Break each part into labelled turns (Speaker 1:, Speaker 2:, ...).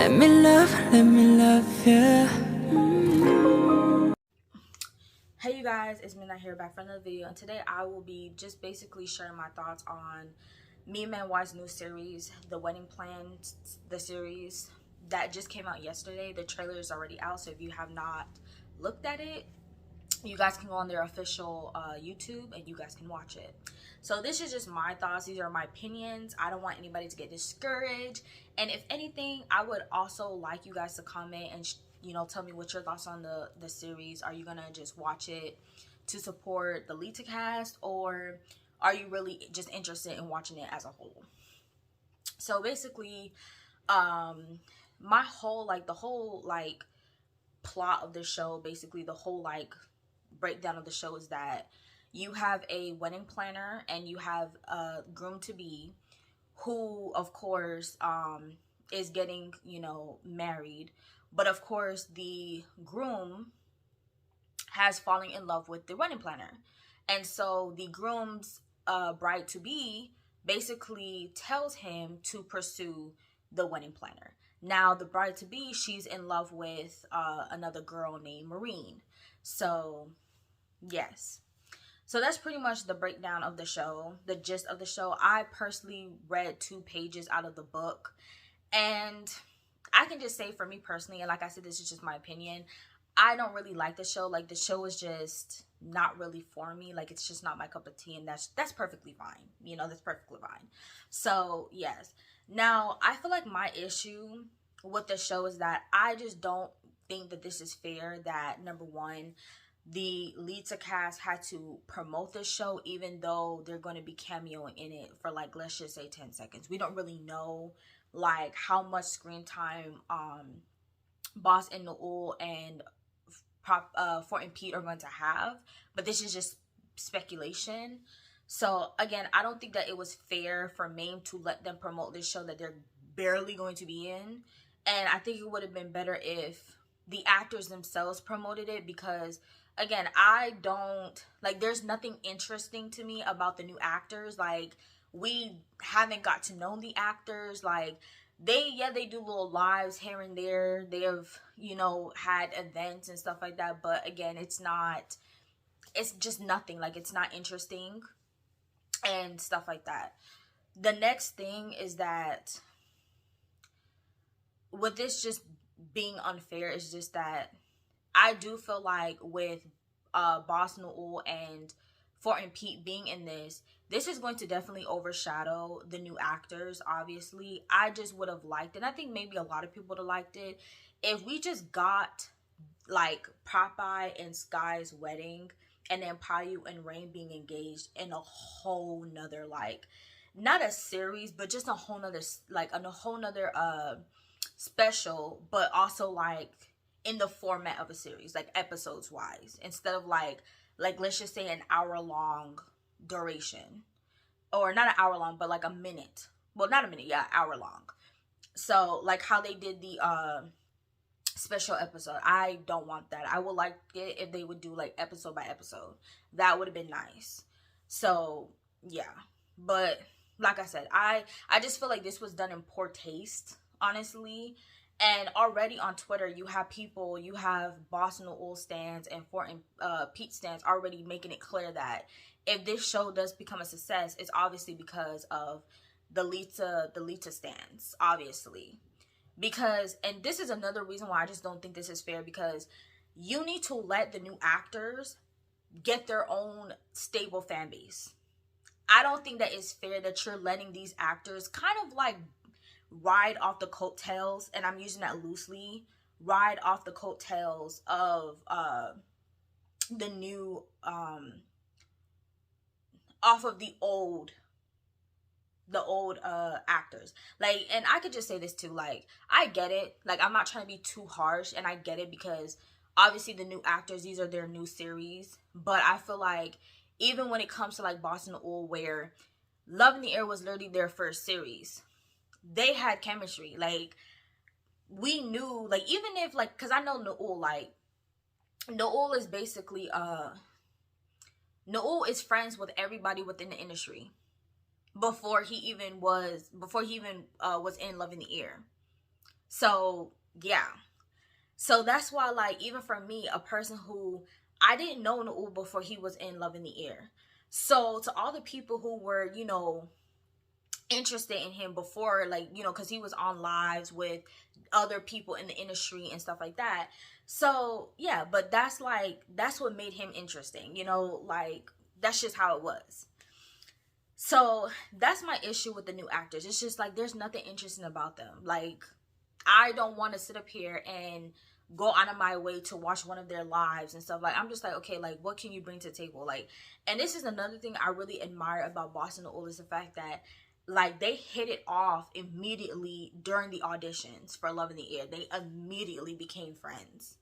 Speaker 1: let me love you.
Speaker 2: Hey you guys, it's Midnight here back for another video, and today I will be just basically sharing my thoughts on me and Y's new series, The Wedding Plan, the series that just came out yesterday. The trailer is already out, so if you have not looked at it, you guys can go on their official YouTube and you guys can watch it. So this is just my thoughts. These are my opinions. I don't want anybody to get discouraged, and if anything, I would also like you guys to comment and tell me what your thoughts on the series. Are you gonna just watch it to support the Lita cast, or are you really just interested in watching it as a whole? So basically, my whole the whole plot of the show, basically the whole breakdown of the show is that you have a wedding planner and you have a groom-to-be who, of course, is getting, married. But of course, the groom has fallen in love with the wedding planner. And so the groom's bride-to-be basically tells him to pursue the wedding planner. Now, the bride-to-be, she's in love with another girl named Maureen. So, yes. So that's pretty much the breakdown of the show, the gist of the show. I personally read 2 pages out of the book, and I can just say for me personally, and like I said, this is just my opinion, I don't really like the show. Like, the show is just not really for me. Like, it's just not my cup of tea, and that's perfectly fine. That's perfectly fine. So, yes. Now, I feel like my issue with the show is that I just don't think that this is fair that, number one, the Lita cast had to promote this show even though they're going to be cameoing in it for let's just say 10 seconds. We don't really know how much screen time Boss and Noel and Fort and Pete are going to have, but this is just speculation. So again, I don't think that it was fair for MAME to let them promote this show that they're barely going to be in, and I think it would have been better if the actors themselves promoted it, because again, I don't there's nothing interesting to me about the new actors. We haven't got to know the actors. They do little lives here and there. They have, had events and stuff like that. But again, it's just nothing. It's not interesting and stuff like that. The next thing is that with this just being unfair is just that I do feel like with Boss Noel and Fort and Pete being in this is going to definitely overshadow the new actors, obviously. I just would have liked it, and I think maybe a lot of people would have liked it, if we just got Popeye and Sky's wedding, and then Payu and Rain being engaged in a whole nother not a series, but just a whole nother special, but also in the format of a series, episodes wise, instead of let's just say an hour-long duration, or not an hour long, but a minute. Well, not a minute, yeah, hour long. So how they did the special episode, I don't want that. I would like it if they would do episode by episode. That would have been nice. So yeah, but like I said, I just feel like this was done in poor taste, honestly. And already on Twitter, you have Boss Noel stands and Fort and Pete stands already making it clear that if this show does become a success, it's obviously because of the Lita stands, obviously. Because, and this is another reason why I just don't think this is fair, because you need to let the new actors get their own stable fan base. I don't think that it's fair that you're letting these actors kind of ride off the coattails, and I'm using that loosely, ride off the coattails of the new off of the old actors. And I could just say this too, I get it, I'm not trying to be too harsh, and I get it, because obviously the new actors, these are their new series. But I feel even when it comes to Boss and Noel, where Love in the Air was literally their first series, they had chemistry. We knew, even if because I know Noel, Noel is basically Noel is friends with everybody within the industry before he even was in Love in the Air. So yeah, so that's why, like, even for me, a person who I didn't know Nu'u before he was in Love in the Air. So to all the people who were, you know, interested in him before, like, you know, because he was on lives with other people in the industry and stuff like that. So yeah, but that's like, that's what made him interesting, you know, like, that's just how it was. So that's my issue with the new actors. It's just like, there's nothing interesting about them. Like, I don't want to sit up here and go out of my way to watch one of their lives and stuff. Like, I'm just like, okay, like, what can you bring to the table? Like, and this is another thing I really admire about Boston Oil, is the fact that, like, they hit it off immediately during the auditions for Love in the Air. They immediately became friends.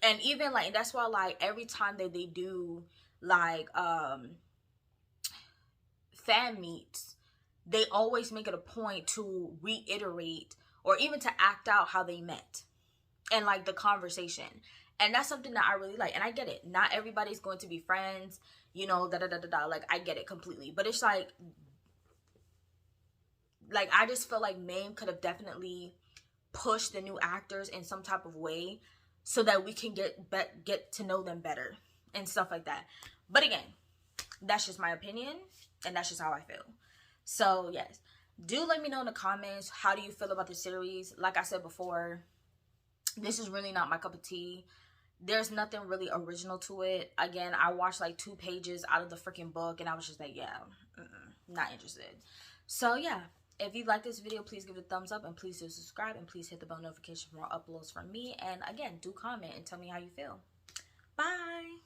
Speaker 2: And even, like, that's why, like, every time that they do, like, fan meets, they always make it a point to reiterate or even to act out how they met and, like, the conversation. And that's something that I really like. And I get it, not everybody's going to be friends, you know, like, I get it completely. But it's like I just feel like MAME could have definitely pushed the new actors in some type of way so that we can get to know them better and stuff like that. But again, that's just my opinion, and that's just how I feel. So yes, do let me know in the comments, how do you feel about the series? Like I said before, this is really not my cup of tea. There's nothing really original to it. Again, I watched like 2 pages out of the freaking book, and I was just like, yeah, not interested. So yeah, if you like this video, please give it a thumbs up, and please do subscribe, and please hit the bell notification for more uploads from me. And again, do comment and tell me how you feel. Bye.